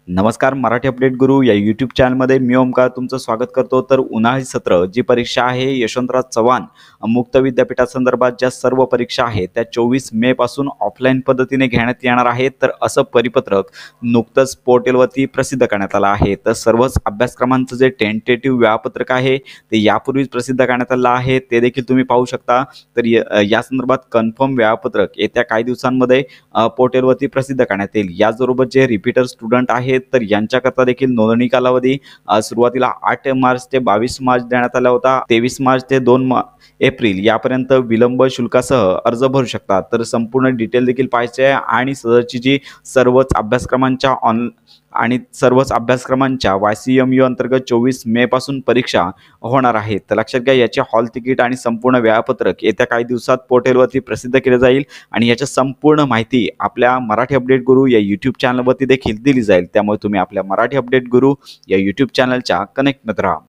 नमस्कार, मराठी अपडेट गुरु या यूट्यूब चॅनलमध्ये मी ओमकार तुमचं स्वागत करतो। तर उन्हाळी सत्र जी परीक्षा आहे यशवंतराव चव्हाण मुक्त विद्यापीठासंदर्भात ज्या सर्व परीक्षा आहेत त्या 24 मे पासून ऑफलाईन पद्धतीने घेण्यात येणार आहेत। तर असं परिपत्रक नुकतंच पोर्टलवरती प्रसिद्ध करण्यात आलं आहे। तर सर्वच अभ्यासक्रमांचं जे टेंटेटिव्ह वेळापत्रक आहे ते यापूर्वीच प्रसिद्ध करण्यात आलं आहे, ते देखील तुम्ही पाहू शकता। तर या संदर्भात कन्फर्म वेळापत्रक येत्या काही दिवसांमध्ये पोर्टलवरती प्रसिद्ध करण्यात येईल। याचबरोबर जे रिपीटर स्टुडंट आहेत तर यांच्याकरता देखील नोंदणी कालावधी सुरुवातीला 8 मार्च ते 22 मार्च देण्यात आला होता। 23 मार्च ते 2 एप्रिल यापर्यंत विलंब शुल्कासह अर्ज भरू शकतात। तर संपूर्ण डिटेल देखील पाहायचे आहे आणि सदरची जी सर्वच अभ्यासक्रमांच्या YCMU अंतर्गत 24 मे पासून परीक्षा होणार आहेत। तर लक्षात घ्या, याचे हॉल तिकीट आणि संपूर्ण वेळापत्रक येत्या काही दिवसात पोर्टलवरती प्रसिद्ध केले जाईल आणि याची संपूर्ण माहिती आपल्या मराठी अपडेट गुरु या यूट्यूब चॅनलवरती देखील दिली जाईल। त्यामुळे तुम्ही आपल्या मराठी अपडेट गुरु या यूट्यूब चॅनलच्या कनेक्टमध्ये राहा।